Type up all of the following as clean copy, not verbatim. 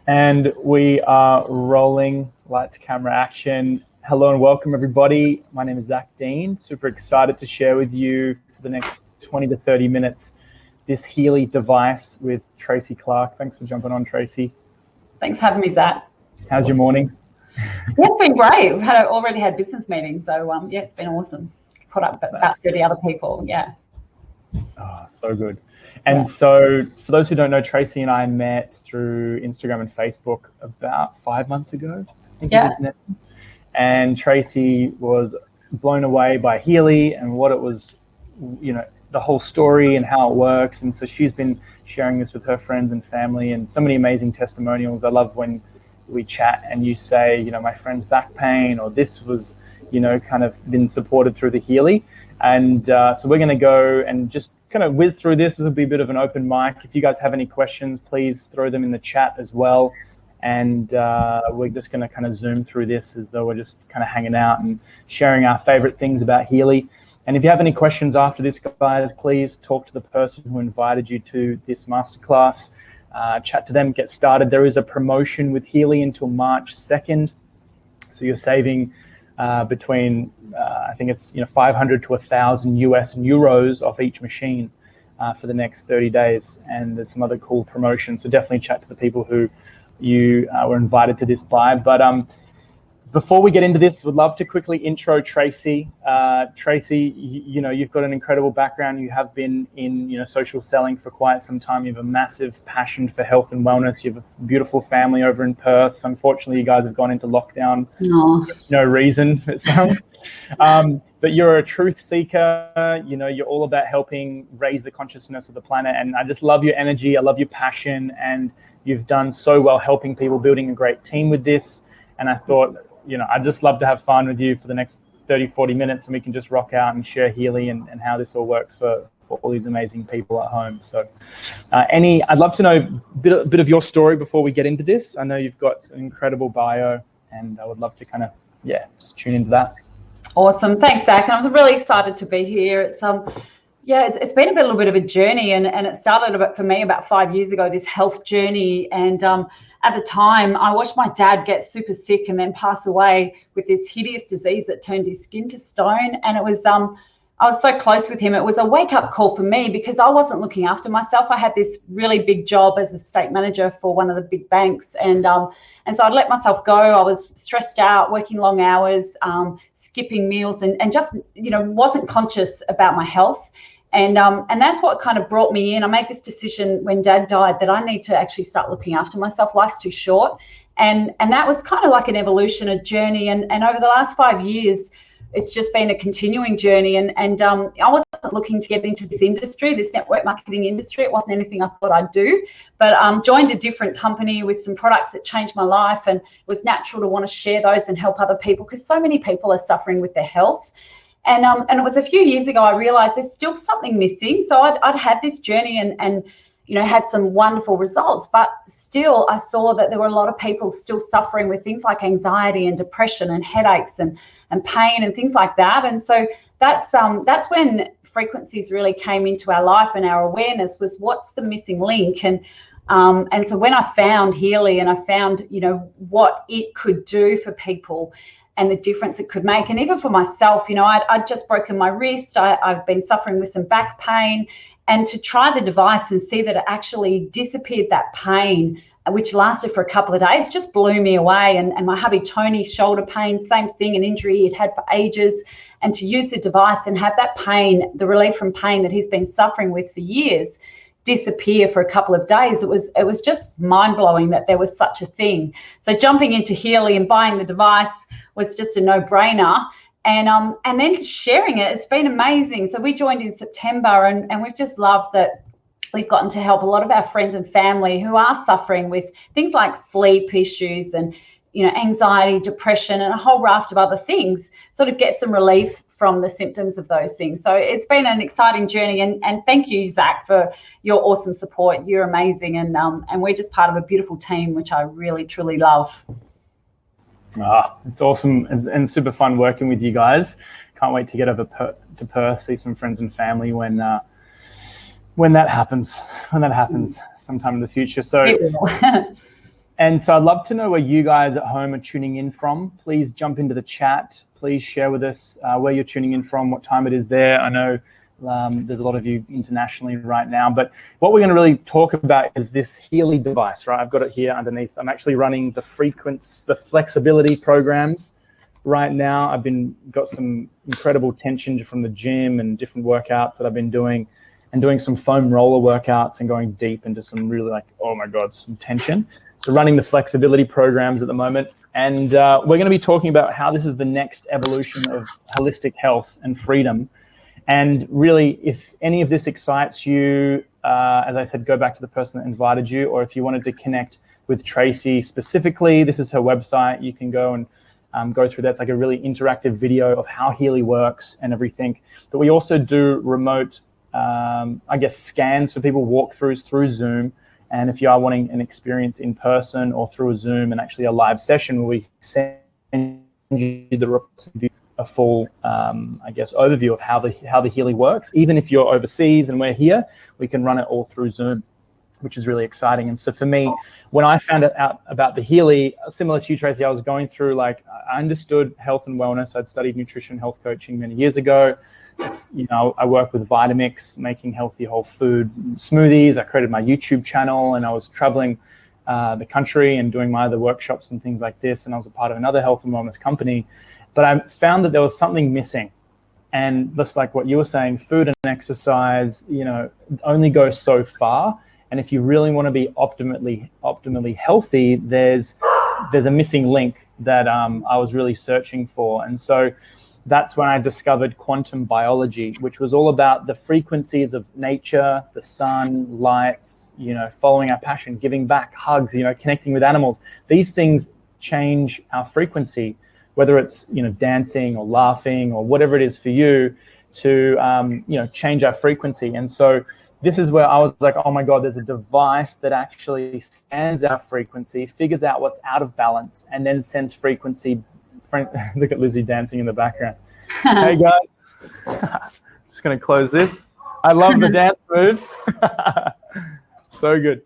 And we are rolling. Lights, camera, action. Hello and welcome, everybody. My name is Zac Deane. Super excited to share with you for the next 20 to 30 minutes this Healy device with Tracey Clarke. Thanks for jumping on, Tracey. Thanks for having me, Zac. How's your morning? Yeah, it's been great. We've already had business meetings, so yeah, it's been awesome. Caught up with about 30 other people, yeah. Oh, so good. And so for those who don't know, Tracey and I met through Instagram and Facebook about 5 months ago, I think it is now. And Tracey was blown away by Healy and what it was, you know, the whole story and how it works. And so she's been sharing this with her friends and family and so many amazing testimonials. I love when we chat and you say, you know, my friend's back pain, or this was, you know, kind of been supported through the Healy. And so we're going to go and just kind of whiz through this. This will be a bit of an open mic. If you guys have any questions, please throw them in the chat as well. And we're just going to kind of zoom through this as though we're just kind of hanging out and sharing our favorite things about Healy. And if you have any questions after this, guys, please talk to the person who invited you to this masterclass. Chat to them, get started. There is a promotion with Healy until March 2nd. So you're saving between I think it's 500 to 1,000 US and euros off each machine for the next 30 days, and there's some other cool promotions. So definitely chat to the people who you were invited to this by. But before we get into this, would love to quickly intro Tracey. Tracey, you've got an incredible background. You have been in social selling for quite some time. You have a massive passion for health and wellness. You have a beautiful family over in Perth. Unfortunately, you guys have gone into lockdown. No. No reason, it sounds. But you're a truth seeker. You're all about helping raise the consciousness of the planet. And I just love your energy. I love your passion. And you've done so well helping people, building a great team with this. And I thought, I'd just love to have fun with you for the next 30, 40 minutes, and we can just rock out and share Healy and how this all works for all these amazing people at home. So I'd love to know a bit of your story before we get into this. I know you've got an incredible bio, and I would love to kind of, just tune into that. Awesome. Thanks, Zac. And I'm really excited to be here. It's been a little bit of a journey, and it started for me about 5 years ago, this health journey. And at the time, I watched my dad get super sick and then pass away with this hideous disease that turned his skin to stone. And it was, I was so close with him. It was a wake-up call for me because I wasn't looking after myself. I had this really big job as a state manager for one of the big banks, and so I'd let myself go. I was stressed out, working long hours, skipping meals, and just wasn't conscious about my health. And that's what kind of brought me in. I made this decision when Dad died that I need to actually start looking after myself. Life's too short. And that was kind of like an evolution, a journey. And over the last 5 years, it's just been a continuing journey. And I wasn't looking to get into this industry, this network marketing industry. It wasn't anything I thought I'd do. But joined a different company with some products that changed my life. And it was natural to want to share those and help other people because so many people are suffering with their health. And it was a few years ago I realized there's still something missing. So I'd had this journey and had some wonderful results, but still I saw that there were a lot of people still suffering with things like anxiety and depression and headaches and pain and things like that. And so that's when frequencies really came into our life, and our awareness was what's the missing link. And so when I found Healy and I found what it could do for people and the difference it could make. And even for myself, I'd just broken my wrist. I've been suffering with some back pain, and to try the device and see that it actually disappeared that pain, which lasted for a couple of days, just blew me away. And my hubby Tony's shoulder pain, same thing, an injury he'd had for ages. And to use the device and have that pain, the relief from pain that he's been suffering with for years, disappear for a couple of days. It was just mind-blowing that there was such a thing. So jumping into Healy and buying the device was just a no-brainer. And then sharing it, it's been amazing. So we joined in September, and we've just loved that we've gotten to help a lot of our friends and family who are suffering with things like sleep issues and anxiety, depression, and a whole raft of other things, sort of get some relief from the symptoms of those things. So it's been an exciting journey, and thank you, Zac, for your awesome support. You're amazing, and we're just part of a beautiful team, which I really, truly love. It's awesome and super fun working with you guys. Can't wait to get over to Perth, see some friends and family when that happens sometime in the future. So And so I'd love to know where you guys at home are tuning in from. Please jump into the chat. Please share with us where you're tuning in from, what time it is there. I know there's a lot of you internationally right now, but what we're going to really talk about is this Healy device, right? I've got it here underneath. I'm actually running the flexibility programs right now. I've got some incredible tension from the gym and different workouts that I've been doing, and doing some foam roller workouts and going deep into some really oh my God, some tension. So running the flexibility programs at the moment. And we're going to be talking about how this is the next evolution of holistic health and freedom. And really, if any of this excites you, as I said, go back to the person that invited you, or if you wanted to connect with Tracey specifically, this is her website. You can go and go through that. It's like a really interactive video of how Healy works and everything. But we also do remote, scans for people, walkthroughs through Zoom. And if you are wanting an experience in person or through a Zoom and actually a live session where we send you a full, overview of how the Healy works. Even if you're overseas and we're here, we can run it all through Zoom, which is really exciting. And so for me, when I found out about the Healy, similar to you, Tracey, I was going through, I understood health and wellness. I'd studied nutrition, health coaching many years ago. I work with Vitamix, making healthy whole food smoothies. I created my YouTube channel, and I was traveling the country and doing my other workshops and things like this. And I was a part of another health and wellness company. But I found that there was something missing. And just like what you were saying, food and exercise, only go so far. And if you really want to be optimally healthy, there's a missing link that I was really searching for. And so that's when I discovered quantum biology, which was all about the frequencies of nature, the sun, lights, following our passion, giving back, hugs, connecting with animals. These things change our frequency, whether it's, dancing or laughing or whatever it is for you to, change our frequency. And so this is where I was like, oh my God, there's a device that actually scans our frequency, figures out what's out of balance, and then sends frequency. Look at Lizzie dancing in the background. Hey guys, just going to close this. I love the dance moves. So good.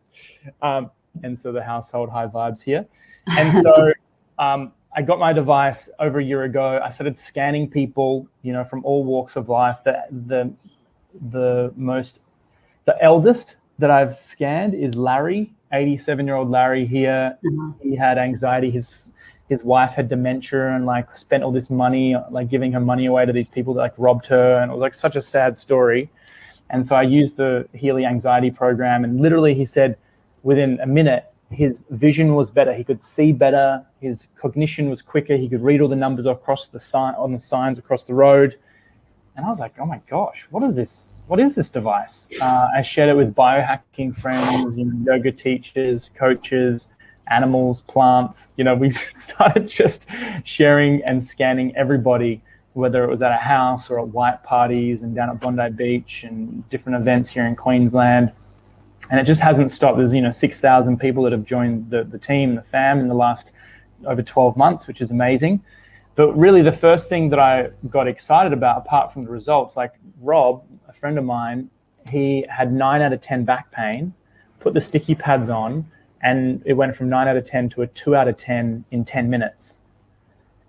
And so the household high vibes here. And so I got my device over a year ago. I started scanning people, from all walks of life. The eldest that I've scanned is Larry, 87-year-old Larry here. Mm-hmm. He had anxiety. His wife had dementia and spent all this money, giving her money away to these people that robbed her. And it was such a sad story. And so I used the Healy anxiety program, and literally he said within a minute, his vision was better. He could see better. His cognition was quicker. He could read all the numbers across on the signs across the road. And I was like, oh my gosh, what is this? What is this device? I shared it with biohacking friends, yoga teachers, coaches, animals, plants. We started just sharing and scanning everybody, whether it was at a house or at white parties and down at Bondi Beach and different events here in Queensland. And it just hasn't stopped. There's 6,000 people that have joined the team, the fam, in the last over 12 months, which is amazing. But really the first thing that I got excited about, apart from the results, Rob, a friend of mine, he had 9 out of 10 back pain, put the sticky pads on, and it went from 9 out of 10 to a 2 out of 10 in 10 minutes.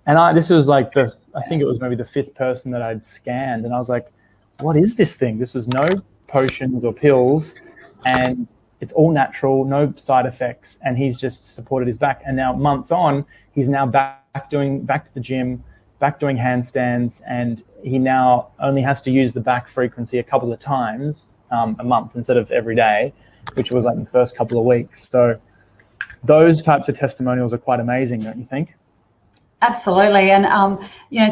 And this was I think it was maybe the 5th person that I'd scanned. And I was like, what is this thing? This was no potions or pills, and it's all natural, no side effects. And he's just supported his back. And now months on, he's now back to the gym, back doing handstands. And he now only has to use the back frequency a couple of times a month instead of every day, which was the first couple of weeks. So those types of testimonials are quite amazing, don't you think? Absolutely. And,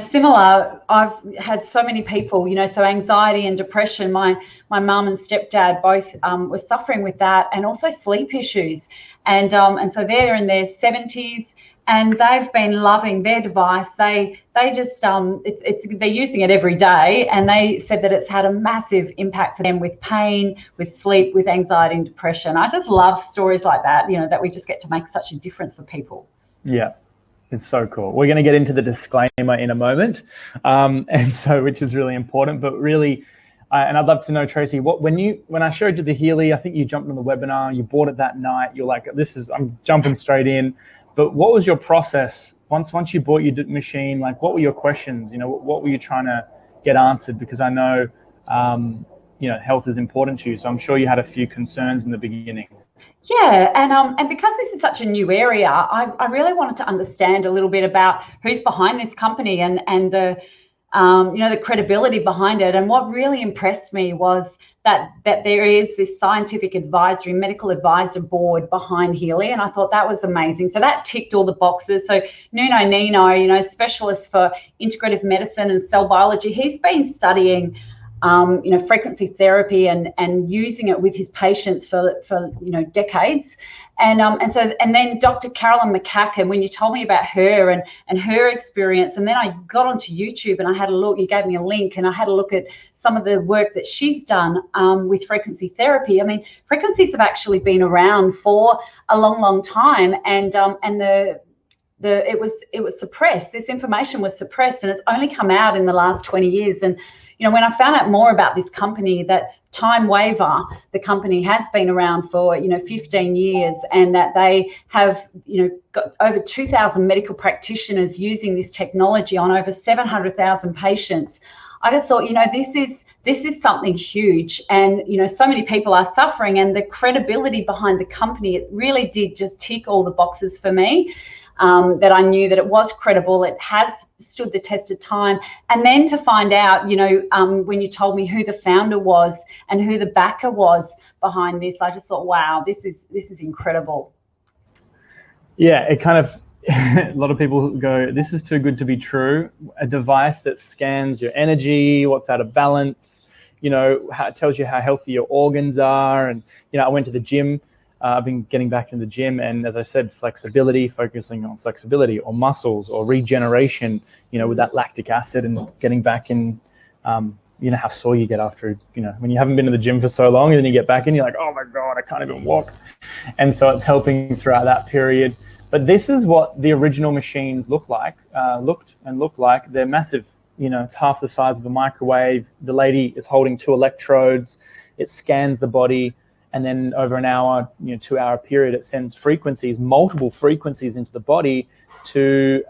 similar, I've had so many people, so anxiety and depression. My mum and stepdad both were suffering with that, and also sleep issues. And so they're in their 70s, and they've been loving their device. They just, they're using it every day, and they said that it's had a massive impact for them with pain, with sleep, with anxiety and depression. I just love stories like that, that we just get to make such a difference for people. Yeah. It's so cool. We're going to get into the disclaimer in a moment, and so which is really important. But really, And I'd love to know, Tracey, when I showed you the Healy, I think you jumped on the webinar, you bought it that night. You're like, I'm jumping straight in. But what was your process once you bought your machine? Like, what were your questions? What were you trying to get answered? Because I know, health is important to you. So I'm sure you had a few concerns in the beginning. Yeah, and because this is such a new area, I really wanted to understand a little bit about who's behind this company and the the credibility behind it. And what really impressed me was that there is this scientific advisory, medical advisor board behind Healy, and I thought that was amazing. So that ticked all the boxes. So Nuno Nino, specialist for integrative medicine and cell biology, he's been studying frequency therapy and using it with his patients for decades. And then Dr. Carolyn McCacken, when you told me about her and her experience, and then I got onto YouTube and I had a look, you gave me a link, and I had a look at some of the work that she's done with frequency therapy. I mean, frequencies have actually been around for a long, long time, and it was suppressed. This information was suppressed, and it's only come out in the last 20 years. And when I found out more about this company, that Time Waver, the company, has been around for 15 years, and that they have got over 2,000 medical practitioners using this technology on over 700,000 patients. I just thought, this is something huge, and so many people are suffering, and the credibility behind the company, it really did just tick all the boxes for me. That I knew that it was credible, it has stood the test of time. And then to find out, when you told me who the founder was and who the backer was behind this, I just thought, wow, this is incredible. Yeah, it kind of, a lot of people go, this is too good to be true. A device that scans your energy, what's out of balance, how it tells you how healthy your organs are. And, I went to the gym. I've been getting back in the gym, and as I said, flexibility, focusing on flexibility or muscles or regeneration, with that lactic acid, and getting back in, how sore you get after, when you haven't been to the gym for so long, and then you get back in, you're like, oh my God, I can't even walk. And so it's helping throughout that period. But this is what the original machines looked like. They're massive. It's half the size of a microwave. The lady is holding 2 electrodes. It scans the body. And then over an hour, 2-hour period, it sends frequencies, multiple frequencies into the body to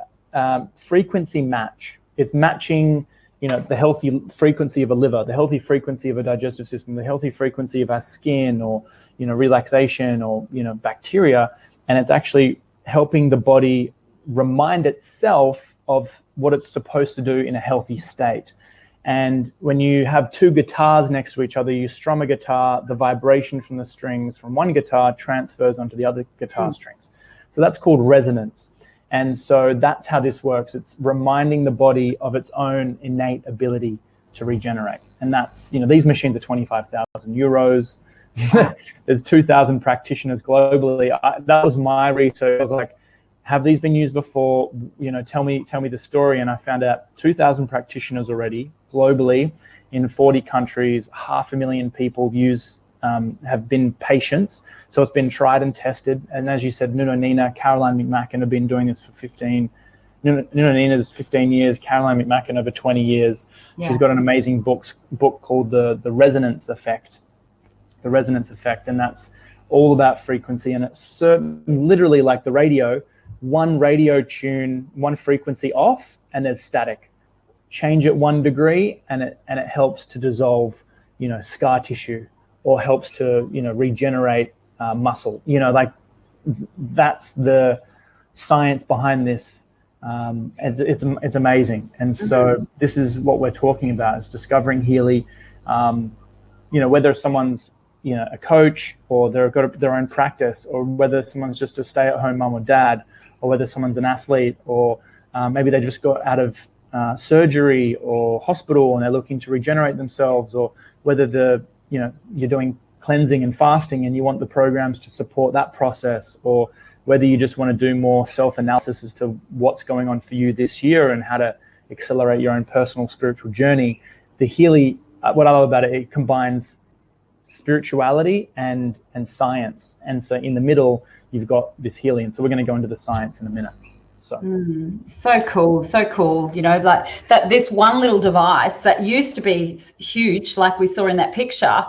frequency match. It's matching, the healthy frequency of a liver, the healthy frequency of a digestive system, the healthy frequency of our skin, or, relaxation, or, bacteria. And it's actually helping the body remind itself of what it's supposed to do in a healthy state. And when you have 2 guitars next to each other, you strum a guitar, the vibration from the strings from one guitar transfers onto the other guitar strings. So that's called resonance. And so that's how this works. It's reminding the body of its own innate ability to regenerate. And that's, these machines are 25,000 euros. There's 2,000 practitioners globally. That was my research. I was like, have these been used before? Tell me the story. And I found out 2,000 practitioners already globally in 40 countries. 500,000 people have been patients. So it's been tried and tested. And as you said, Nuno Nina, Caroline McMacken have been doing this for 15. Nuno Nina's 15 years, Caroline McMacken over 20 years. Yeah. She's got an amazing book called the Resonance Effect. The Resonance Effect, and that's all about frequency. And it's literally like the radio. One radio tune, one frequency off, and there's static. Change it 1 degree, and it helps to dissolve, scar tissue, or helps to, regenerate muscle. That's the science behind this. It's amazing. And so this is what we're talking about: is discovering Healy. Whether someone's a coach, or they've got their own practice, or whether someone's just a stay-at-home mum or dad, or whether someone's an athlete, or maybe they just got out of surgery or hospital and they're looking to regenerate themselves, or whether you're doing cleansing and fasting and you want the programs to support that process, or whether you just want to do more self-analysis as to what's going on for you this year and how to accelerate your own personal spiritual journey. The Healy, what I love about it, it combines spirituality and science. And so in the middle, you've got this Healy. And so we're going to go into the science in a minute. So so cool, so cool. You know, like that, this one little device that used to be huge, like we saw in that picture,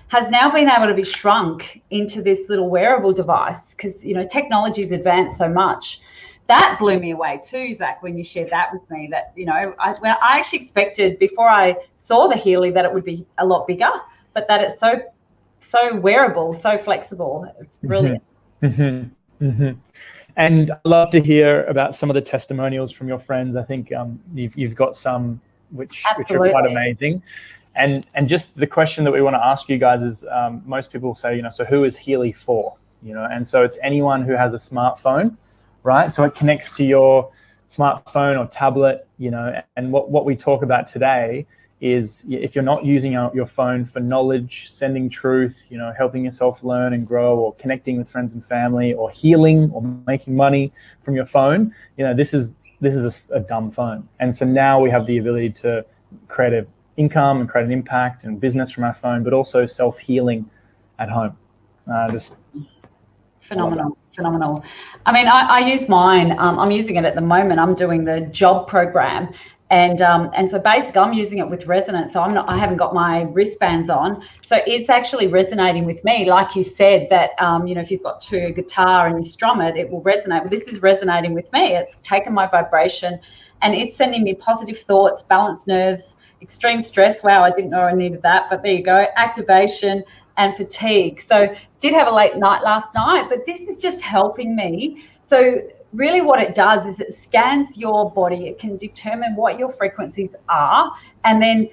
has now been able to be shrunk into this little wearable device, because, you know, technology's advanced so much. That blew me away too, Zac, when you shared that with me, that, you know, I actually expected before I saw the Healy that it would be a lot bigger, but that it's so wearable, so flexible. It's brilliant. And I'd love to hear about some of the testimonials from your friends. I think you've got some which are quite amazing. And just the question that we want to ask you guys is, most people say, you know, so who is Healy for? You know, and so it's anyone who has a smartphone, right? So it connects to your smartphone or tablet, you know, and what we talk about today is, if you're not using your phone for knowledge, sending truth, you know, helping yourself learn and grow, or connecting with friends and family, or healing, or making money from your phone, you know, this is a dumb phone. And so now we have the ability to create an income and create an impact and business from our phone, but also self-healing at home. Just phenomenal. I mean, I use mine. I'm using it at the moment. I'm doing the job program, and so basically I'm using it with resonance. So I haven't got my wristbands on, so it's actually resonating with me. Like you said, that you know, if you've got a guitar and you strum it, it will resonate. Well, this is resonating with me. It's taken my vibration, and it's sending me positive thoughts, balanced nerves, extreme stress. Wow, I didn't know I needed that, but there you go. Activation and fatigue. So did have a late night last night, but this is just helping me. So really what it does is it scans your body. It can determine what your frequencies are, and then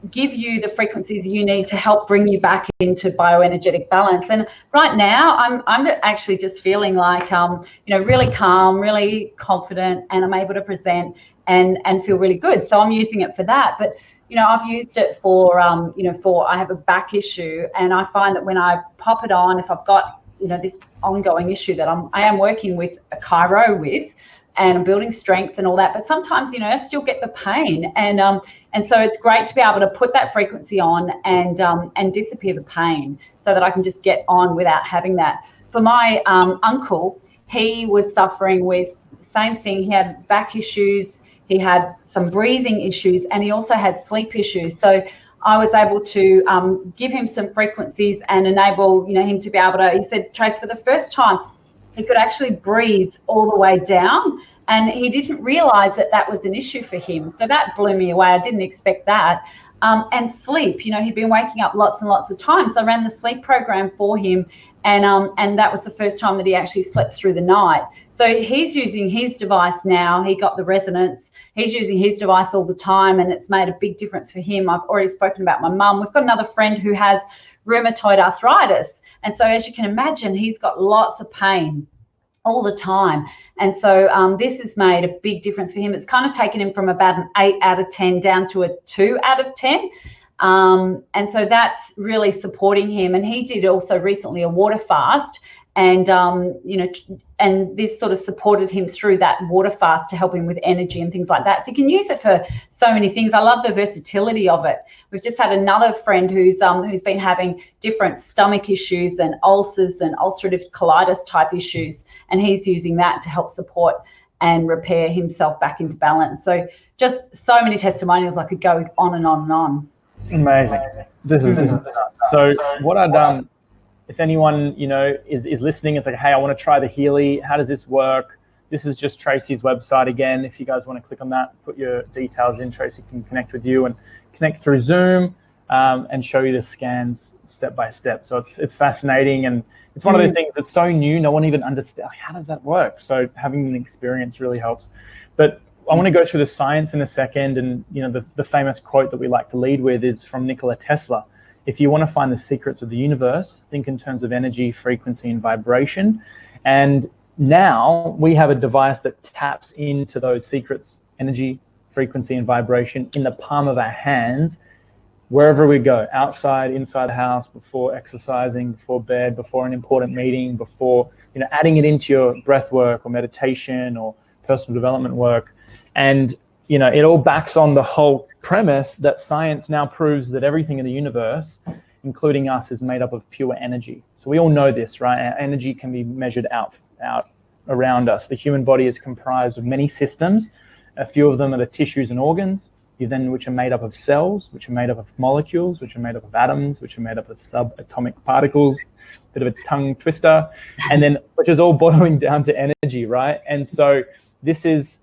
give you the frequencies you need to help bring you back into bioenergetic balance. And right now I'm actually just feeling like you know, really calm, really confident, and I'm able to present and feel really good. So I'm using it for that. But you know, I've used it for you know, I have a back issue, and I find that when I pop it on, if I've got, you know, this ongoing issue that I am working with a chiro with, and I'm building strength and all that, but sometimes, you know, I still get the pain, and so it's great to be able to put that frequency on and disappear the pain, so that I can just get on without having that. For my uncle, he was suffering with the same thing. He had back issues, he had some breathing issues, and he also had sleep issues. So I was able to give him some frequencies and enable, you know, him to be able to, he said, Trace, for the first time, he could actually breathe all the way down, and he didn't realize that that was an issue for him. So that blew me away. I didn't expect that. And sleep, you know, he'd been waking up lots and lots of times. So I ran the sleep program for him, and that was the first time that he actually slept through the night. So he's using his device now. He got the resonance. He's using his device all the time, and it's made a big difference for him. I've already spoken about my mum. We've got another friend who has rheumatoid arthritis. And so as you can imagine, he's got lots of pain all the time. And so this has made a big difference for him. It's kind of taken him from about an 8 out of 10 down to a 2 out of 10. And so that's really supporting him. And he did also recently a water fast, and you know, and this sort of supported him through that water fast to help him with energy and things like that. So you can use it for so many things. I love the versatility of it. We've just had another friend who's been having different stomach issues and ulcers and ulcerative colitis type issues, and he's using that to help support and repair himself back into balance. So just so many testimonials. I could go on and on and on. Amazing. This is so what I've done. If anyone, you know, is listening, it's like, hey, I want to try the Healy. How does this work? This is just Tracey's website again. If you guys want to click on that, put your details in. Tracey can connect with you and connect through Zoom and show you the scans step by step. So it's fascinating, and it's one of those things that's so new. No one even understands, how does that work? So having an experience really helps. But I want to go through the science in a second, and you know, the famous quote that we like to lead with is from Nikola Tesla. If you want to find the secrets of the universe, think in terms of energy, frequency, and vibration. And now we have a device that taps into those secrets, energy, frequency, and vibration in the palm of our hands, wherever we go, outside, inside the house, before exercising, before bed, before an important meeting, before, you know, adding it into your breath work or meditation or personal development work. And you know, it all backs on the whole premise that science now proves that everything in the universe, including us, is made up of pure energy. So we all know this, right? Our energy can be measured out around us. The human body is comprised of many systems. A few of them are the tissues and organs, which are made up of cells, which are made up of molecules, which are made up of atoms, which are made up of subatomic particles, bit of a tongue twister, and then which is all boiling down to energy, right? And so this is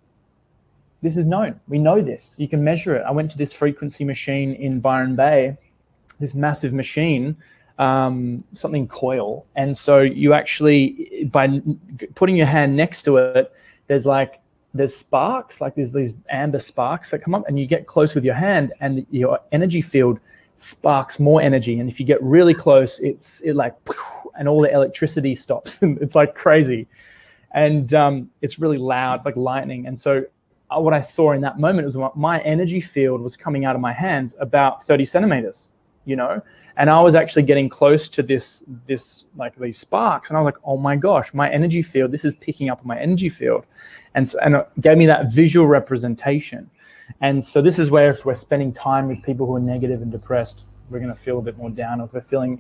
known. We know this. You can measure it. I went to this frequency machine in Byron Bay, this massive machine, something coil. And so you actually, by putting your hand next to it, there's sparks, like there's these amber sparks that come up, and you get close with your hand and your energy field sparks more energy. And if you get really close, and all the electricity stops. It's like crazy. And it's really loud. It's like lightning. And so what I saw in that moment was my energy field was coming out of my hands about 30 centimeters, and I was actually getting close to this like these sparks, and I was like, oh my gosh, my energy field, this is picking up my energy field. And it gave me that visual representation. And so this is where, if we're spending time with people who are negative and depressed, we're going to feel a bit more down. If we're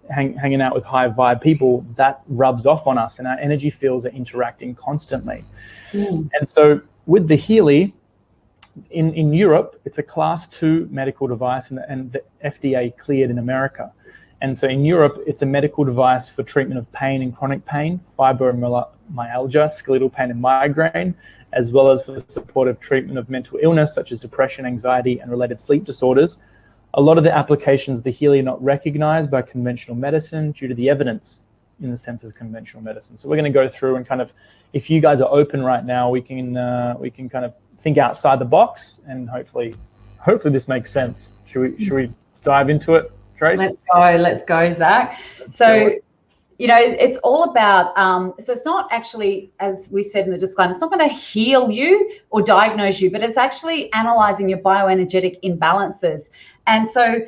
hanging out with high vibe people, that rubs off on us, and our energy fields are interacting constantly. And so with the Healy, in Europe, it's a class 2 medical device, and the FDA cleared in America. And so in Europe, it's a medical device for treatment of pain and chronic pain, fibromyalgia, skeletal pain and migraine, as well as for the supportive treatment of mental illness such as depression, anxiety, and related sleep disorders. A lot of the applications of the Healy are not recognized by conventional medicine due to the evidence in the sense of conventional medicine. So we're going to go through and kind of, if you guys are open right now, we can kind of think outside the box, and hopefully this makes sense. Should we dive into it, Trace? Let's go, Zac. It's all about, so it's not actually, as we said in the disclaimer, it's not going to heal you or diagnose you, but it's actually analyzing your bioenergetic imbalances. And so,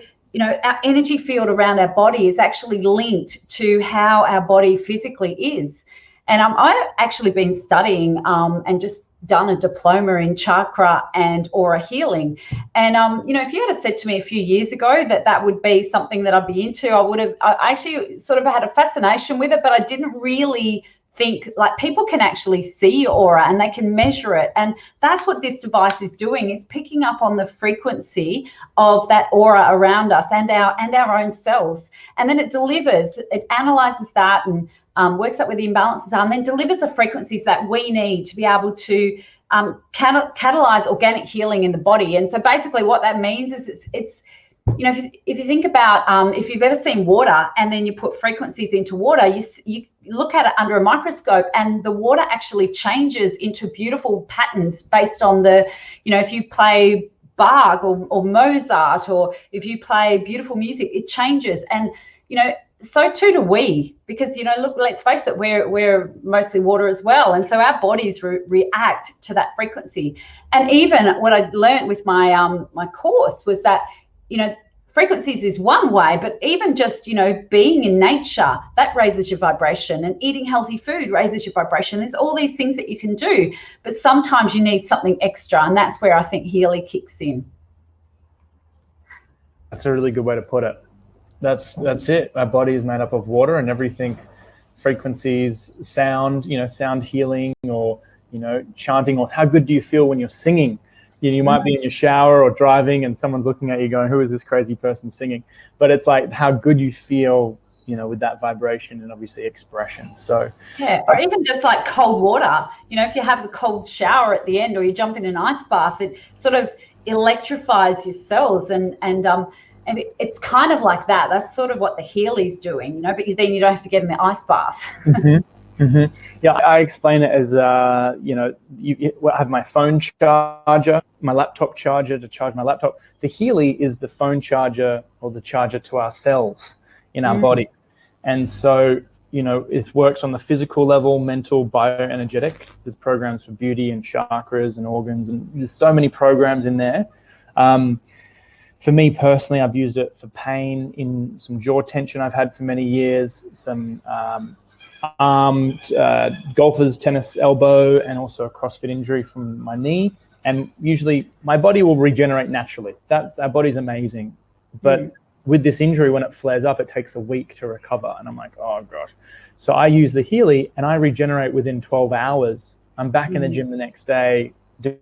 our energy field around our body is actually linked to how our body physically is. And I've actually been studying and just done a diploma in chakra and aura healing. And, if you had said to me a few years ago that would be something that I'd be into, I actually sort of had a fascination with it, but I didn't really think, like, people can actually see aura and they can measure it. And that's what this device is doing. It's picking up on the frequency of that aura around us and our own cells. And then it analyzes that and works out where the imbalances are, and then delivers the frequencies that we need to be able to catalyze organic healing in the body. And so basically what that means is it's if you think about if you've ever seen water and then you put frequencies into water, you look at it under a microscope, and the water actually changes into beautiful patterns based on if you play Bach or Mozart, or if you play beautiful music, it changes. And so too do we, because look, let's face it, we're mostly water as well, and so our bodies react to that frequency. And even what I learned with my my course was that frequencies is one way, but even just being in nature, that raises your vibration, and eating healthy food raises your vibration. There's all these things that you can do, but sometimes you need something extra, and that's where I think Healy kicks in. That's a really good way to put it. That's it. Our body is made up of water, and everything, frequencies, sound, sound healing, or chanting, or how good do you feel when you're singing? You might be in your shower or driving, and someone's looking at you going, who is this crazy person singing? But it's like how good you feel, with that vibration and obviously expression. So yeah, or even just like cold water. If you have a cold shower at the end, or you jump in an ice bath, it sort of electrifies your cells, and it's kind of like that. That's sort of what the Healy's doing, but then you don't have to get in the ice bath. Yeah, I explain it as, I have my phone charger, my laptop charger to charge my laptop. The Healy is the phone charger, or the charger to our cells in our body. And so, it works on the physical level, mental, bioenergetic. There's programs for beauty and chakras and organs, and there's so many programs in there. For me personally, I've used it for pain in some jaw tension I've had for many years, some golfer's tennis elbow, and also a CrossFit injury from my knee. And usually my body will regenerate naturally. Our body's amazing. But with this injury, when it flares up, it takes a week to recover. And I'm like, oh gosh. So I use the Healy and I regenerate within 12 hours. I'm back in the gym the next day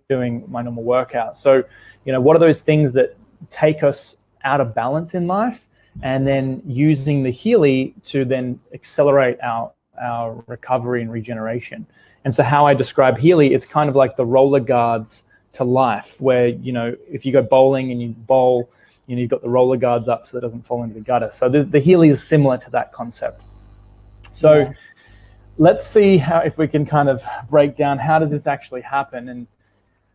doing my normal workout. So, what are those things that take us out of balance in life? And then using the Healy to then accelerate our recovery and regeneration. And so how I describe Healy, it's kind of like the roller guards to life, where, if you go bowling and you bowl, you've got the roller guards up so that it doesn't fall into the gutter. So the Healy is similar to that concept. So let's see if we can kind of break down how does this actually happen. And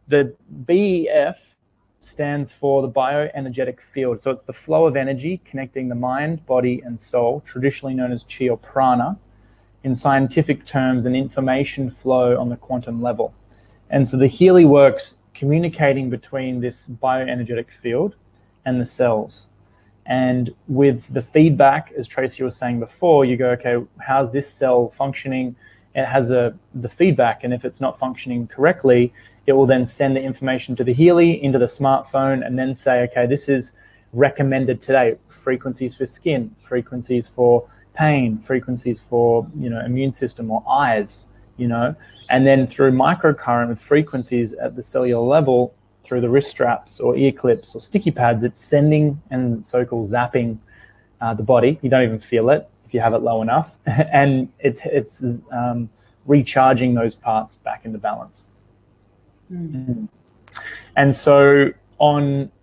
the BEF stands for the bioenergetic field. So it's the flow of energy connecting the mind, body, and soul, traditionally known as chi or prana, in scientific terms, an information flow on the quantum level. And so the Healy works communicating between this bioenergetic field and the cells. And with the feedback, as Tracey was saying before, you go, okay, how's this cell functioning? It has the feedback, and if it's not functioning correctly, it will then send the information to the Healy into the smartphone and then say, okay, this is recommended today. Frequencies for skin, frequencies for pain, frequencies for, immune system or eyes, and then through microcurrent with frequencies at the cellular level, through the wrist straps or ear clips or sticky pads, it's sending and so-called zapping the body. You don't even feel it if you have it low enough, and it's recharging those parts back into balance. And so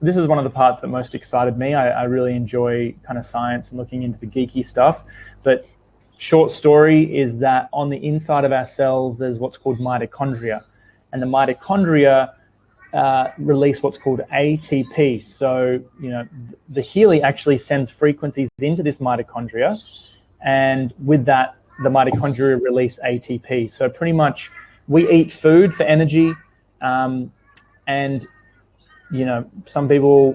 this is one of the parts that most excited me. I really enjoy kind of science and looking into the geeky stuff. But short story is that on the inside of our cells, there's what's called mitochondria. And the mitochondria release what's called ATP. So, the Healy actually sends frequencies into this mitochondria. And with that, the mitochondria release ATP. So pretty much we eat food for energy. And some people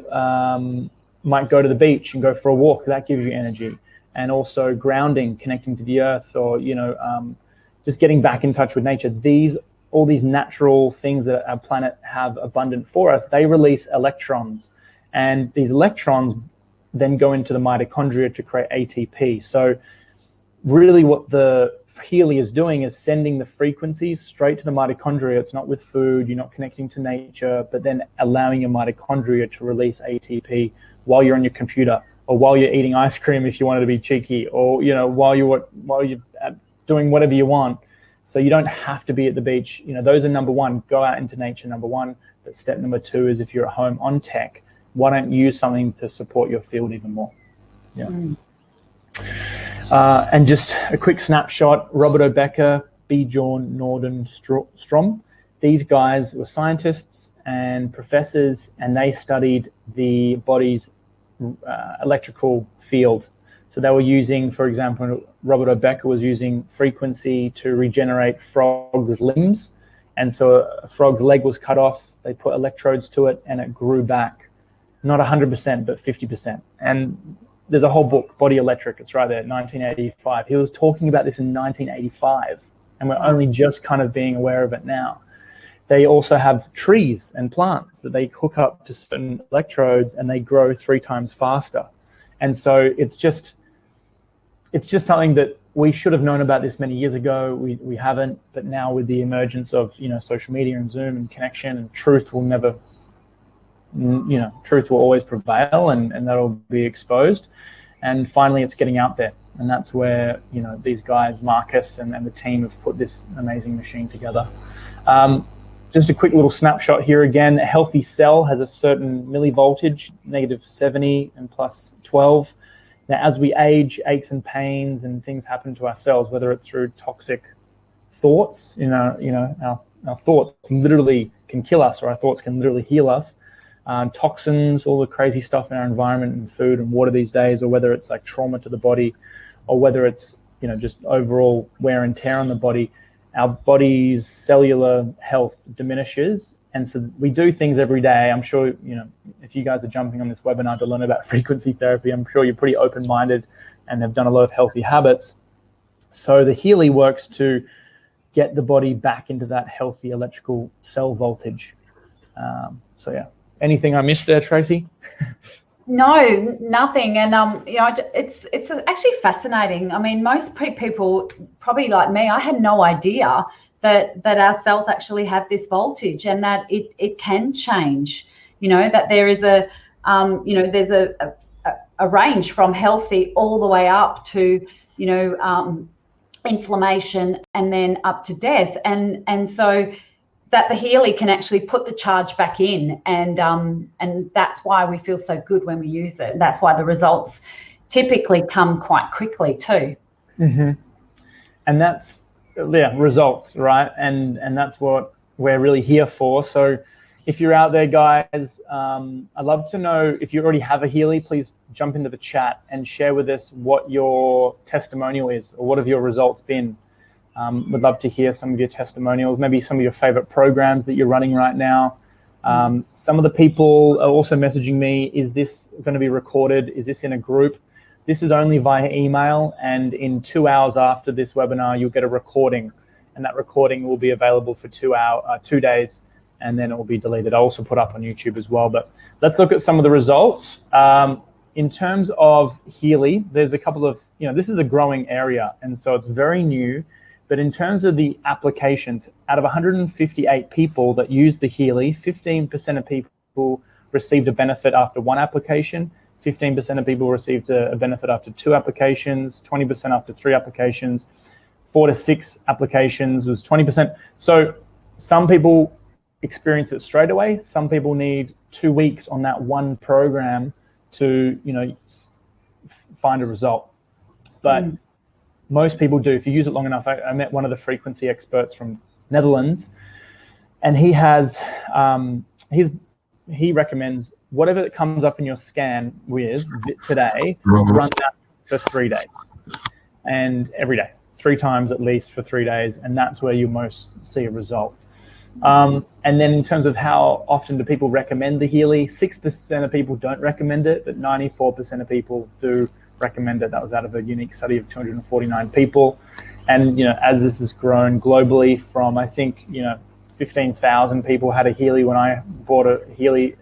might go to the beach and go for a walk. That gives you energy. And also grounding, connecting to the earth, or just getting back in touch with nature. All these natural things that our planet have abundant for us, they release electrons, and these electrons then go into the mitochondria to create ATP. So really what the Healy is doing is sending the frequencies straight to the mitochondria. It's not with food, you're not connecting to nature, but then allowing your mitochondria to release ATP while you're on your computer, or while you're eating ice cream if you wanted to be cheeky, or while you're doing whatever you want. So you don't have to be at the beach. Those are number one, go out into nature, number one. But step number two is, if you're at home on tech, why don't you use something to support your field even more? And just a quick snapshot, Roberto Becker, Bjorn Nordenstrom. These guys were scientists and professors, and they studied the body's electrical field. So they were using, for example, Roberto Becker was using frequency to regenerate frogs' limbs. And so a frog's leg was cut off, they put electrodes to it, and it grew back. Not 100%, but 50%. And there's a whole book, Body Electric, it's right there, 1985. He was talking about this in 1985, and we're only just kind of being aware of it now. They also have trees and plants that they hook up to certain electrodes, and they grow 3 times faster. And so it's just something that we should have known about this many years ago. We haven't, but now with the emergence of social media and Zoom and connection, and truth will always prevail, and that'll be exposed. And finally, it's getting out there, and that's where these guys, Marcus and the team, have put this amazing machine together. Just a quick little snapshot here again. A healthy cell has a certain millivoltage, -70 and +12. Now, as we age, aches and pains and things happen to our cells, whether it's through toxic thoughts. Our thoughts literally can kill us, or our thoughts can literally heal us. Toxins, all the crazy stuff in our environment and food and water these days, or whether it's like trauma to the body, or whether it's just overall wear and tear on the body. Our body's cellular health diminishes. And so we do things every day. I'm sure, if you guys are jumping on this webinar to learn about frequency therapy, I'm sure you're pretty open-minded and have done a lot of healthy habits. So the Healy works to get the body back into that healthy electrical cell voltage. So yeah, anything I missed there, Tracey? No, nothing. And it's actually fascinating. I mean, most people, probably like me, I had no idea that our cells actually have this voltage, and that it can change. That there is there's a range from healthy all the way up to inflammation, and then up to death. And so that the Healy can actually put the charge back in, and that's why we feel so good when we use it. That's why the results typically come quite quickly too. Mm-hmm. And that's results, right? And that's what we're really here for. So if you're out there, guys, I'd love to know if you already have a Healy. Please jump into the chat and share with us what your testimonial is, or what have your results been. Would love to hear some of your testimonials, maybe some of your favorite programs that you're running right now. Some of the people are also messaging me, is this going to be recorded? Is this in a group? This is only via email, and in 2 hours after this webinar, you'll get a recording, and that recording will be available for 2 days, and then it will be deleted. I'll also put up on YouTube as well. But let's look at some of the results. In terms of Healy, there's a couple of, this is a growing area, and so it's very new. But in terms of the applications, out of 158 people that used the Healy, 15% of people received a benefit after 1 application, 15% of people received a benefit after 2 applications, 20% after 3 applications, 4 to 6 applications was 20%. So some people experience it straight away. Some people need 2 weeks on that one program to, find a result. But most people do. If you use it long enough, I met one of the frequency experts from Netherlands, and he has, he recommends whatever that comes up in your scan with today, run that for 3 days, and every day, 3 times at least for 3 days, and that's where you most see a result. And then in terms of how often do people recommend the Healy, 6% of people don't recommend it, but 94% of people do recommend it. That was out of a unique study of 249 people. And as this has grown globally from, I think 15,000 people had a Healy when I bought a Healy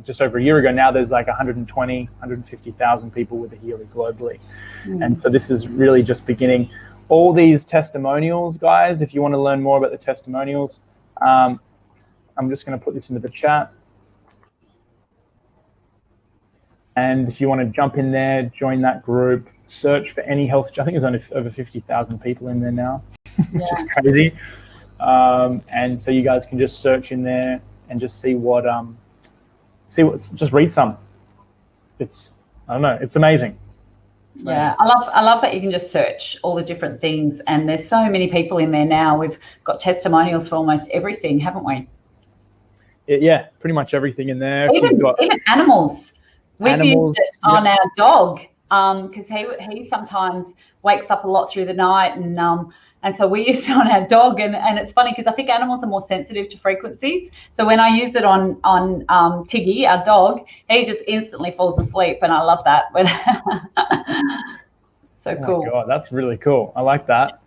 just over a year ago. Now there's like 150,000 people with a Healy globally. And so this is really just beginning. All these testimonials, guys, if you want to learn more about the testimonials, I'm just going to put this into the chat. And if you want to jump in there, join that group, search for any health. I think there's only over 50,000 people in there now, which is crazy. And so you guys can just search in there and just see just read some. It's amazing. Yeah, I love that you can just search all the different things, and there's so many people in there now. We've got testimonials for almost everything, haven't we? Yeah, pretty much everything in there. Even animals. We've used it on our dog, because he sometimes wakes up a lot through the night, and so we used it on our dog, and it's funny because I think animals are more sensitive to frequencies. So when I use it on Tiggy, our dog, he just instantly falls asleep, and I love that. So cool. Oh my God, that's really cool. I like that.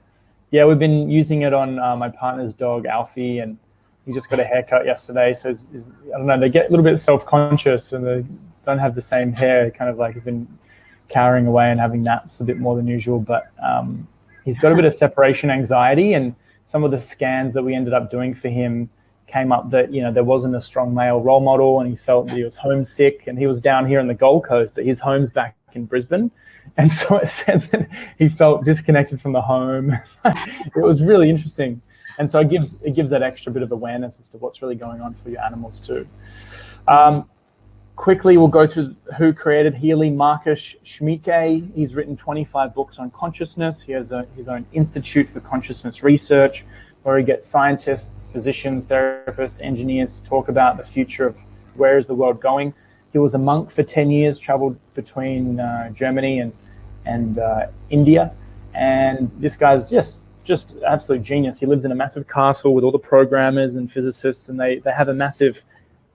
Yeah, we've been using it on my partner's dog, Alfie, and he just got a haircut yesterday. So I don't know, they get a little bit self-conscious and they don't have the same hair. Kind of like he's been cowering away and having naps a bit more than usual, but he's got a bit of separation anxiety, and some of the scans that we ended up doing for him came up that there wasn't a strong male role model, and he felt that he was homesick, and he was down here in the Gold Coast, but his home's back in Brisbane, and so it said that he felt disconnected from the home. It was really interesting, and so it gives that extra bit of awareness as to what's really going on for your animals too. Quickly, we'll go through who created Healy. Marcus Schmieke. He's written 25 books on consciousness. He has his own Institute for Consciousness Research, where he gets scientists, physicians, therapists, engineers to talk about the future of where is the world going. He was a monk for 10 years, traveled between Germany and India. And this guy's just absolute genius. He lives in a massive castle with all the programmers and physicists, and they have a massive,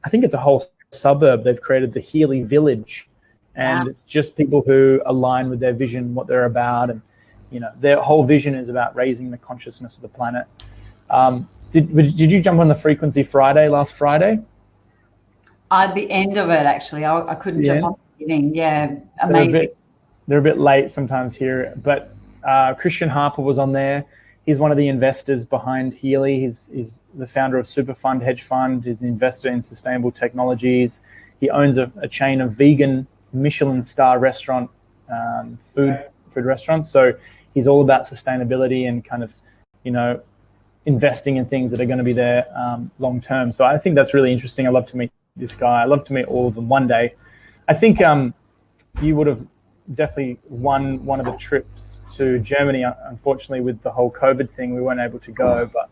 I think it's a whole suburb. They've created the Healy Village, and it's just people who align with their vision, what they're about, and their whole vision is about raising the consciousness of the planet. Did you jump on the Frequency Friday last Friday? At the end of it, actually, I couldn't jump on the beginning. Yeah, amazing. They're a bit late sometimes here, but Christian Harper was on there. He's one of the investors behind Healy. He's the founder of Superfund Hedge Fund. He's an investor in sustainable technologies. He owns a chain of vegan Michelin star restaurant food restaurants. So he's all about sustainability and kind of, investing in things that are going to be there long term. So I think that's really interesting. I love to meet this guy. I love to meet all of them one day. I think you would have definitely won one of the trips to Germany. Unfortunately, with the whole COVID thing, we weren't able to go, but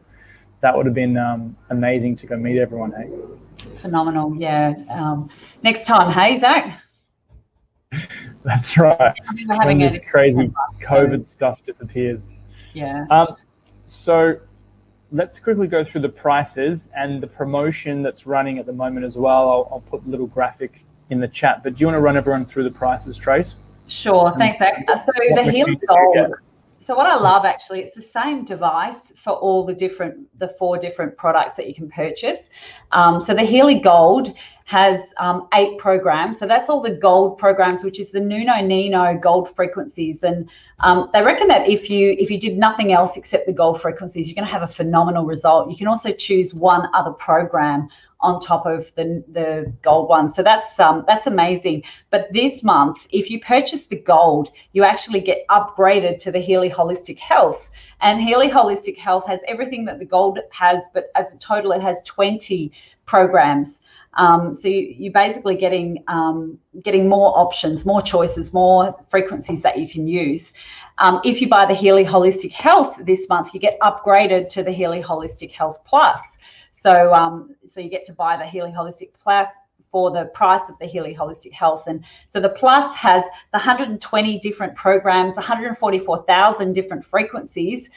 that would have been amazing to go meet everyone. Hey, phenomenal. Yeah. Next time, hey, Zac. That's right. When this crazy COVID stuff disappears. Yeah. So let's quickly go through the prices and the promotion that's running at the moment as well. I'll put a little graphic in the chat, but do you want to run everyone through the prices, Trace? Sure, thanks, Zac. So the Healy Gold. So what I love, actually, it's the same device for all the 4 different products that you can purchase. So the Healy Gold has 8 programs. So that's all the gold programs, which is the Nuno Nino gold frequencies. And they reckon that if you did nothing else except the gold frequencies, you're going to have a phenomenal result. You can also choose one other program on top of the gold one. So that's amazing. But this month, if you purchase the gold, you actually get upgraded to the Healy Holistic Health. And Healy Holistic Health has everything that the gold has, but as a total, it has 20 programs. So you're basically getting more options, more choices, more frequencies that you can use. If you buy the Healy Holistic Health this month, you get upgraded to the Healy Holistic Health Plus. So you get to buy the Healy Holistic Plus for the price of the Healy Holistic Health. And so the Plus has the 120 different programs, 144,000 different frequencies.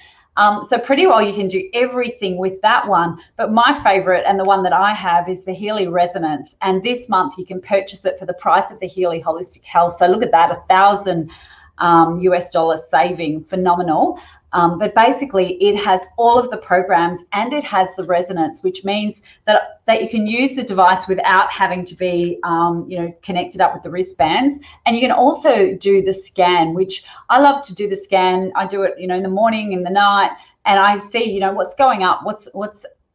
So pretty well you can do everything with that one. But my favorite, and the one that I have, is the Healy Resonance. And this month you can purchase it for the price of the Healy Holistic Health. So look at that, $1,000 US saving, phenomenal. But basically it has all of the programs and it has the resonance, which means that you can use the device without having to be connected up with the wristbands. And you can also do the scan, which I love to do the scan. I do it, in the morning, in the night, and I see, what's going up,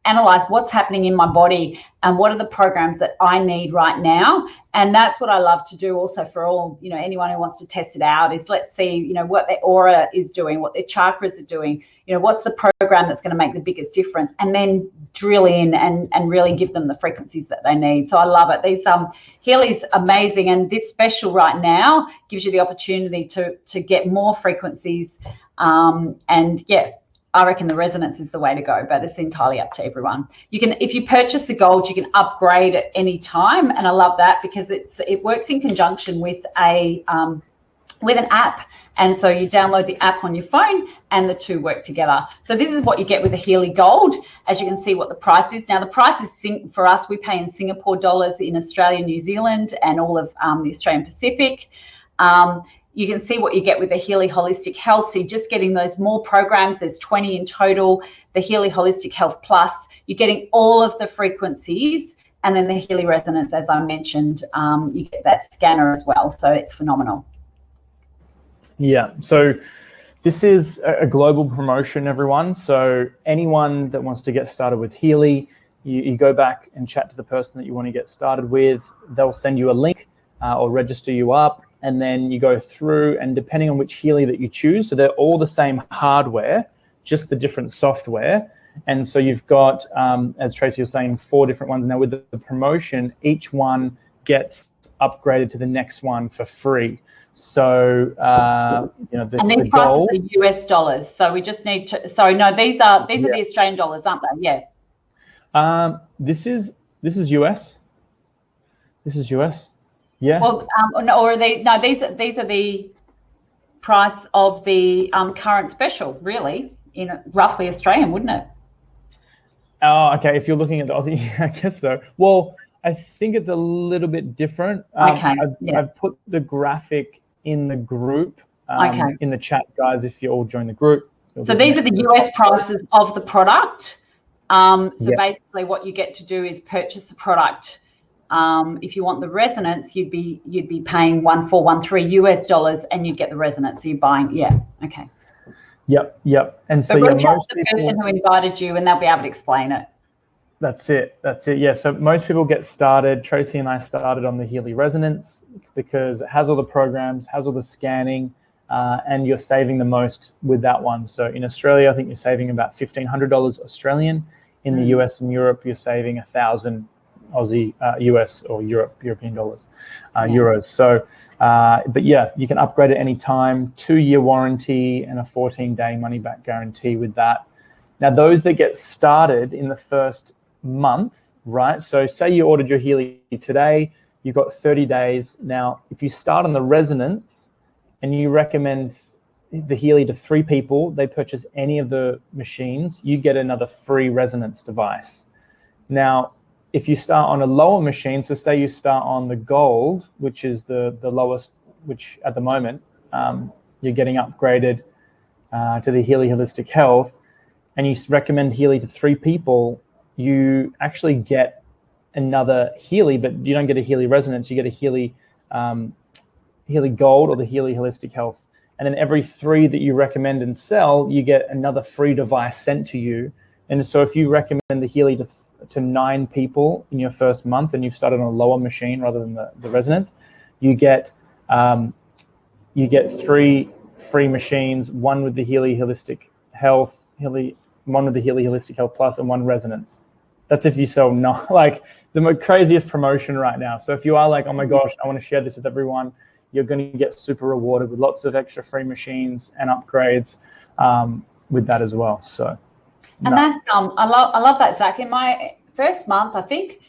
analyze what's happening in my body and what are the programs that I need right now. And that's what I love to do also for all, anyone who wants to test it out, is let's see, what their aura is doing, what their chakras are doing, what's the program that's going to make the biggest difference, and then drill in and really give them the frequencies that they need. So I love it. These Healy's amazing, and this special right now gives you the opportunity to get more frequencies. And yeah, I reckon the resonance is the way to go, but it's entirely up to everyone. You can, if you purchase the gold, you can upgrade at any time, and I love that because it works in conjunction with an app, and so you download the app on your phone, and the two work together. So this is what you get with the Healy Gold. As you can see, what the price is now. The price is for us. We pay in Singapore dollars, in Australia, New Zealand, and all of the Australian Pacific. You can see what you get with the Healy Holistic Health. So you're just getting those more programs. There's 20 in total. The Healy Holistic Health Plus, you're getting all of the frequencies. And then the Healy Resonance, as I mentioned, you get that scanner as well. So it's phenomenal. Yeah. So this is a global promotion, everyone. So anyone that wants to get started with Healy, you go back and chat to the person that you want to get started with. They'll send you a link or register you up. And then you go through, and depending on which Healy that you choose, so they're all the same hardware, just the different software. And so you've got, as Tracey was saying, 4 different ones. Now with the promotion, each one gets upgraded to the next one for free. So, and these prices are US dollars. So we just need to, sorry, no, these are the Australian dollars, aren't they? Yeah. This is US. This is US. Yeah. Well, or are they? No, these are the price of the current special, really, in roughly Australian, wouldn't it? Oh, okay. If you're looking at the Aussie, I guess so. Well, I think it's a little bit different. Okay. I've put the graphic in the group, in the chat, guys. If you all join the group. So these are the US prices of the product. So basically, what you get to do is purchase the product If you want the resonance, you'd be paying $1,413 and you'd get the resonance. So you're buying, okay. Yep. And so reach out to the person who invited you, and they'll be able to explain it. That's it. Yeah. So most people get started. Tracey and I started on the Healy Resonance because it has all the programs, has all the scanning, and you're saving the most with that one. So in Australia, I think you're saving about $1,500 Australian. In the US and Europe, you're saving 1,000 Aussie, US or European dollars, euros. So, but yeah, you can upgrade at any time, 2-year warranty and a 14-day money back guarantee with that. Now, those that get started in the first month, right? So say you ordered your Healy today, you've got 30 days. Now, if you start on the Resonance and you recommend the Healy to 3 people, they purchase any of the machines, you get another free Resonance device. Now, if you start on a lower machine, so say you start on the Gold, which is the lowest, which at the moment, you're getting upgraded to the Healy Holistic Health, and you recommend Healy to 3 people, you actually get another Healy, but you don't get a Healy Resonance, you get a Healy Gold or the Healy Holistic Health. And then every 3 that you recommend and sell, you get another free device sent to you. And so if you recommend the Healy to 9 people in your first month and you've started on a lower machine rather than the Resonance, you get 3 free machines, one with the Healy Holistic Health, one with the Healy Holistic Health Plus, and 1 Resonance. That's if you sell like the craziest promotion right now. So if you are like, oh my gosh, I want to share this with everyone, you're going to get super rewarded with lots of extra free machines and upgrades with that as well. So, and that's I love that, Zac. In my first month, I think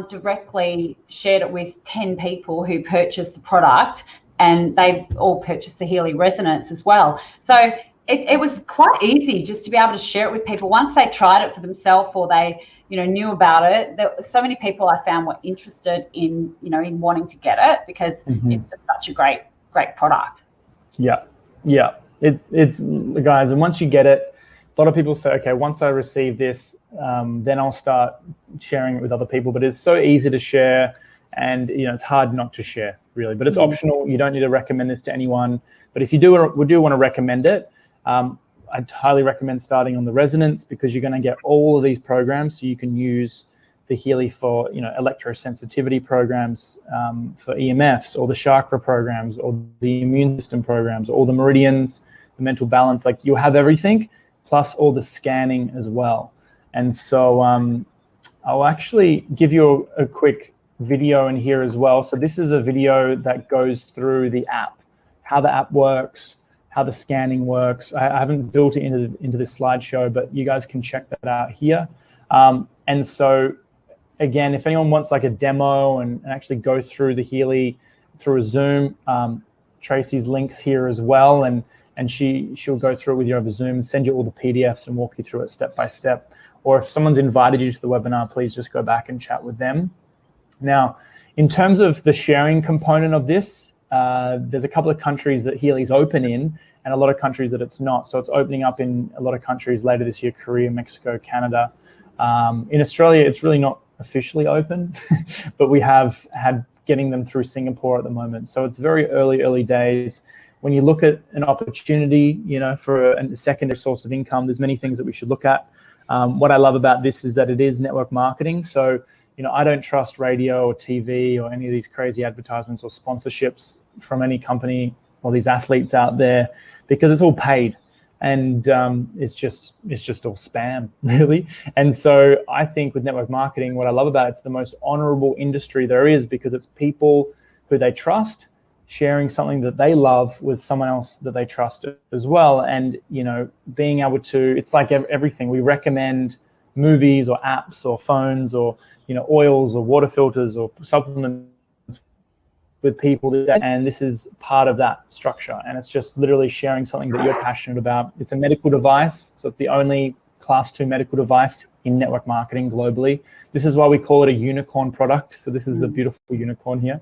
directly shared it with 10 people who purchased the product, and they all purchased the Healy Resonance as well. So it was quite easy just to be able to share it with people once they tried it for themselves or they knew about it. There were so many people I found were interested in in wanting to get it because it's such a great product. Yeah. It's guys, and once you get it, a lot of people say, okay, once I receive this, then I'll start sharing it with other people. But it's so easy to share, and it's hard not to share, really. But it's optional. You don't need to recommend this to anyone. But if you do want to recommend it, I'd highly recommend starting on the Resonance because you're going to get all of these programs. So you can use the Healy for electrosensitivity programs, for EMFs, or the chakra programs, or the immune system programs, or the meridians, the mental balance. Like, you have everything, plus all the scanning as well. And so I'll actually give you a quick video in here as well. So this is a video that goes through the app, how the app works, how the scanning works. I haven't built it into this slideshow, but you guys can check that out here. And so again, if anyone wants like a demo and actually go through the Healy through a Zoom, Tracey's links here as well, and she'll go through it with you over Zoom and send you all the PDFs and walk you through it step by step. Or if someone's invited you to the webinar, please just go back and chat with them. Now, in terms of the sharing component of this, there's a couple of countries that Healy's open in and a lot of countries that it's not. So it's opening up in a lot of countries later this year: Korea, Mexico, Canada. In Australia, it's really not officially open, but we have had getting them through Singapore at the moment. So it's very early days. When you look at an opportunity, for a secondary source of income, there's many things that we should look at. What I love about this is that it is network marketing. So, I don't trust radio or TV or any of these crazy advertisements or sponsorships from any company or these athletes out there, because it's all paid, and it's just all spam, really. And so I think with network marketing, what I love about it's the most honorable industry there is, because it's people who they trust sharing something that they love with someone else that they trust as well. And being able to, it's like everything. We recommend movies or apps or phones or oils or water filters or supplements with people, and this is part of that structure. And it's just literally sharing something that you're passionate about. It's a medical device, so it's the only Class 2 medical device in network marketing globally. This is why we call it a unicorn product. So this is the beautiful unicorn here,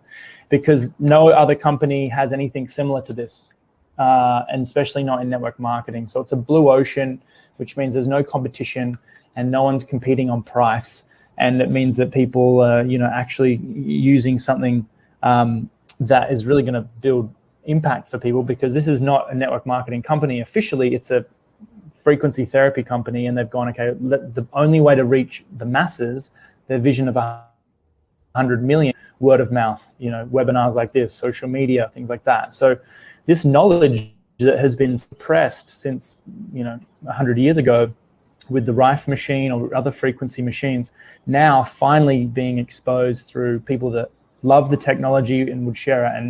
because no other company has anything similar to this, and especially not in network marketing. So it's a blue ocean, which means there's no competition and no one's competing on price. and it means that people are, actually using something that is really going to build impact for people, because this is not a network marketing company officially. It's a frequency therapy company, and they've gone, okay, the only way to reach the masses, their vision of 100 million, word of mouth, webinars like this, social media, things like that. So this knowledge that has been suppressed since 100 years ago with the Rife machine or other frequency machines, now finally being exposed through people that love the technology and would share it. And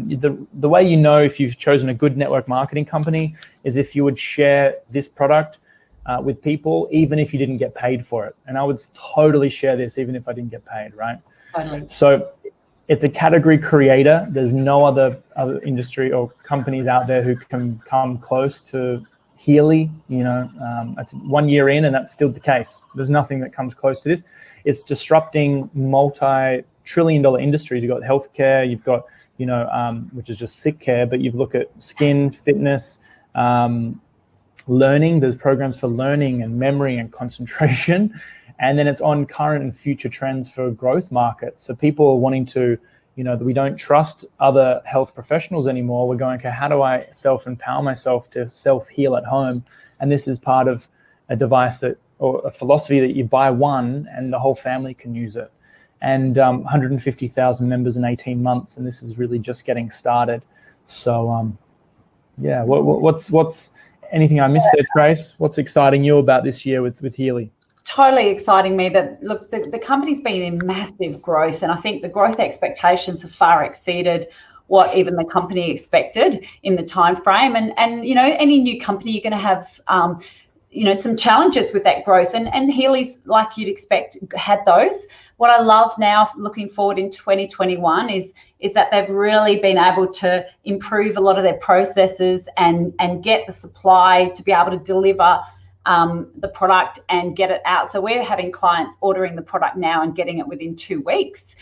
the way you know if you've chosen a good network marketing company is if you would share this product with people, even if you didn't get paid for it. And I would totally share this even if I didn't get paid, right? Totally. So it's a category creator. There's no other industry or companies out there who can come close to Healy. It's 1 year in, and that's still the case. There's nothing that comes close to this. It's disrupting multi-trillion-dollar industries. You've got healthcare, you've got, which is just sick care, but you've looked at skin, fitness, learning. There's programs for learning and memory and concentration. And then it's on current and future trends for growth markets. So people are wanting to, we don't trust other health professionals anymore. We're going, okay, how do I self-empower myself to self-heal at home? And this is part of a device or a philosophy that you buy one and the whole family can use it. And 150,000 members in 18 months. And this is really just getting started. So, what's anything I missed there, Trace? What's exciting you about this year with Healy? Totally exciting me that, look, the company's been in massive growth, and I think the growth expectations have far exceeded what even the company expected in the time frame. And any new company, you're going to have some challenges with that growth, and Healy's, like you'd expect, had those. What I love now looking forward in 2021 is that they've really been able to improve a lot of their processes and get the supply to be able to deliver the product and get it out. So we're having clients ordering the product now and getting it within 2 weeks,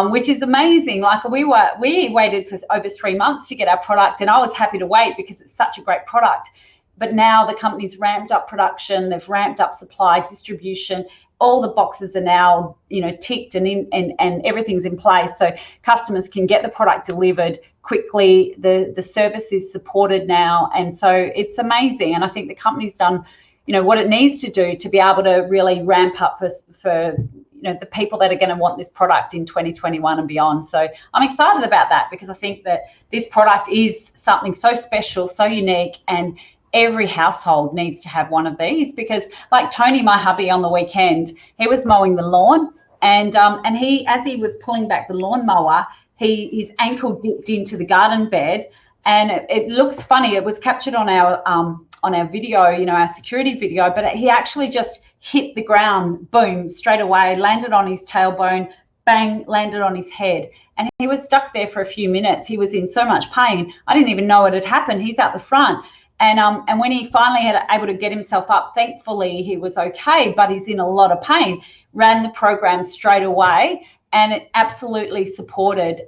which is amazing. Like we waited for over 3 months to get our product, and I was happy to wait because it's such a great product. But now the company's ramped up production, they've ramped up supply, distribution. All the boxes are now, ticked and everything's in place, so customers can get the product delivered quickly. The service is supported now, and so it's amazing. And I think the company's done what it needs to do to be able to really ramp up for the people that are going to want this product in 2021 and beyond. So I'm excited about that, because I think that this product is something so special, so unique, and every household needs to have one of these. Because like Tony, my hubby, on the weekend, he was mowing the lawn, and he, as he was pulling back the lawnmower, his ankle dipped into the garden bed, and it looks funny. It was captured on our video, our security video, but he actually just hit the ground, boom, straight away, landed on his tailbone, bang, landed on his head. And he was stuck there for a few minutes. He was in so much pain. I didn't even know it had happened. He's out the front. And when he finally had able to get himself up, thankfully he was okay, but he's in a lot of pain, ran the program straight away. And it absolutely supported,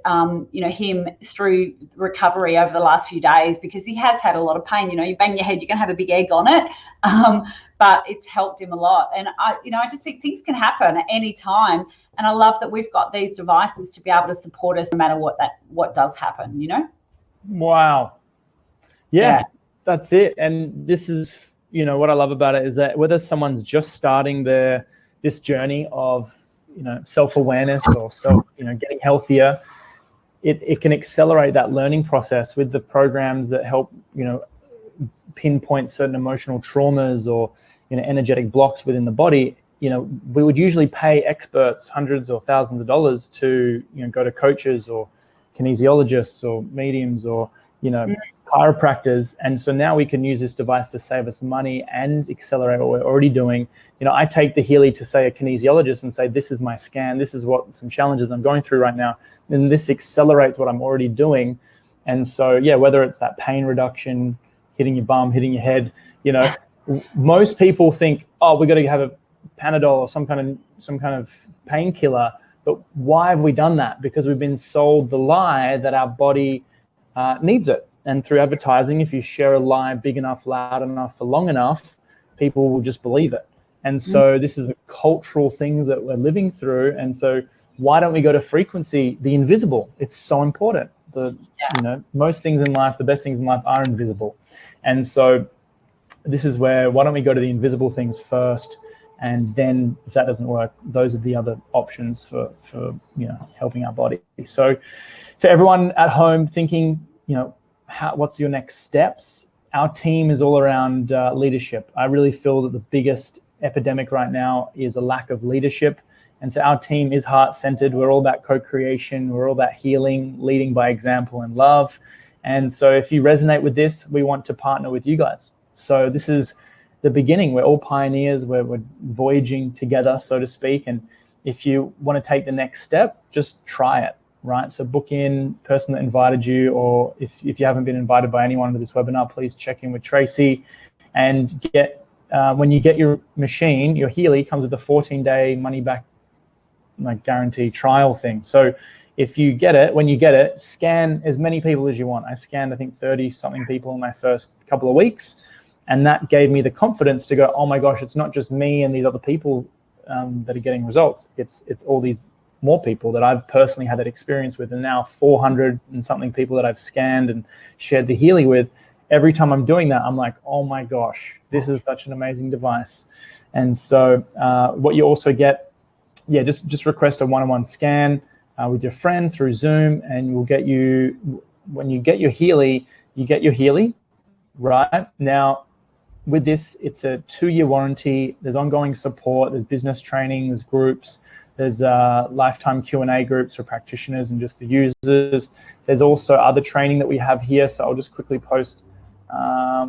him through recovery over the last few days, because he has had a lot of pain. You bang your head, you're going to have a big egg on it, but it's helped him a lot. And I just think things can happen at any time. And I love that we've got these devices to be able to support us no matter what does happen. Wow. Yeah, that's it. And this is, what I love about it is that whether someone's just starting this journey of self-awareness or getting healthier, it can accelerate that learning process with the programs that help pinpoint certain emotional traumas or energetic blocks within the body. We would usually pay experts hundreds or thousands of dollars to go to coaches or kinesiologists or mediums or chiropractors. And so now we can use this device to save us money and accelerate what we're already doing. I take the Healy to, say, a kinesiologist and say, this is my scan, this is what some challenges I'm going through right now. And this accelerates what I'm already doing. And so, whether it's that pain reduction, hitting your bum, hitting your head, most people think, oh, we got to have a Panadol or some kind of painkiller. But why have we done that? Because we've been sold the lie that our body needs it. And through advertising, if you share a lie big enough, loud enough, for long enough, people will just believe it. And so this is a cultural thing that we're living through. And so why don't we go to frequency, the invisible? It's so important. You know, most things in life, the best things in life are invisible. And so this is where, why don't we go to the invisible things first? And then if that doesn't work, those are the other options for you know, helping our body. So for everyone at home thinking, you know, what's your next steps? Our team is all around leadership. I really feel that the biggest epidemic right now is a lack of leadership. And so our team is heart-centered. We're all about co-creation. We're all about healing, leading by example and love. And so if you resonate with this, we want to partner with you guys. So this is the beginning. We're all pioneers. We're voyaging together, so to speak. And if you want to take the next step, just try it, right? So book in person that invited you, or if you haven't been invited by anyone to this webinar, please check in with Tracey and get, when you get your machine, your Healy comes with a 14-day money-back guarantee trial thing. So if you get it, when you get it, scan as many people as you want. I scanned, I think, 30-something people in my first couple of weeks. And that gave me the confidence to go, oh my gosh, it's not just me and these other people that are getting results. It's all these more people that I've personally had that experience with, and now 400 and something people that I've scanned and shared the Healy with. Every time I'm doing that, I'm like, oh my gosh, this is such an amazing device. And so what you also get, just request a one-on-one scan with your friend through Zoom, and we'll get you, when you get your Healy, you get your Healy, right? Now, with this, it's a 2-year warranty. There's ongoing support. There's business training. There's groups. There's lifetime Q&A groups for practitioners and just the users. There's also other training that we have here. So I'll just quickly post.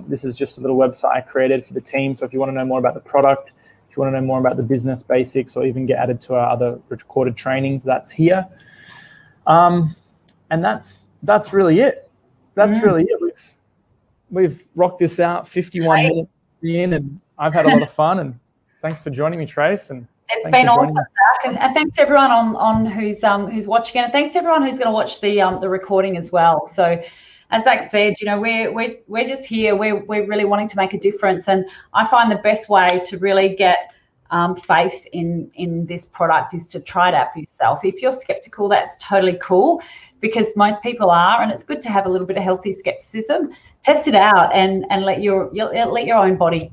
This is just a little website I created for the team. So if you want to know more about the product, if you want to know more about the business basics, or even get added to our other recorded trainings, that's here. And that's really it. That's really it. We've rocked this out 51 minutes in, and I've had a lot of fun. And thanks for joining me, Trace. And it's been awesome, Zac. And thanks to everyone on who's watching, and thanks to everyone who's going to watch the recording as well. So, as Zac said, you know, we're just here. We're really wanting to make a difference, and I find the best way to really get faith in this product is to try it out for yourself. If you're skeptical, that's totally cool, because most people are, and it's good to have a little bit of healthy skepticism. Test it out and let your own body,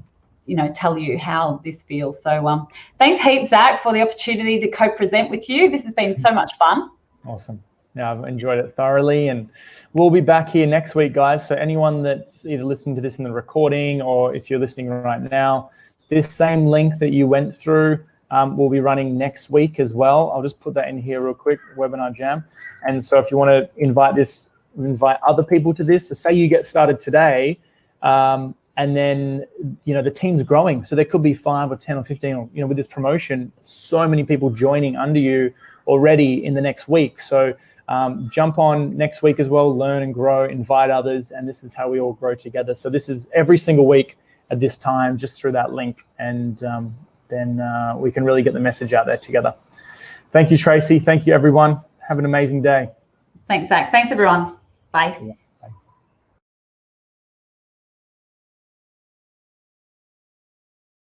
you know, tell you how this feels. So thanks heaps, Zac, for the opportunity to co-present with you. This has been so much fun. Awesome. Yeah, I've enjoyed it thoroughly, and we'll be back here next week, guys. So anyone that's either listening to this in the recording, or if you're listening right now, this same link that you went through will be running next week as well. I'll just put that in here real quick, Webinar Jam. And so if you want to invite other people to this, so say you get started today, and then, you know, the team's growing. So there could be 5 or 10 or 15, or, you know, with this promotion, so many people joining under you already in the next week. So jump on next week as well, learn and grow, invite others, and this is how we all grow together. So this is every single week at this time, just through that link, and then we can really get the message out there together. Thank you, Tracey. Thank you, everyone. Have an amazing day. Thanks, Zac. Thanks, everyone. Bye. Yeah.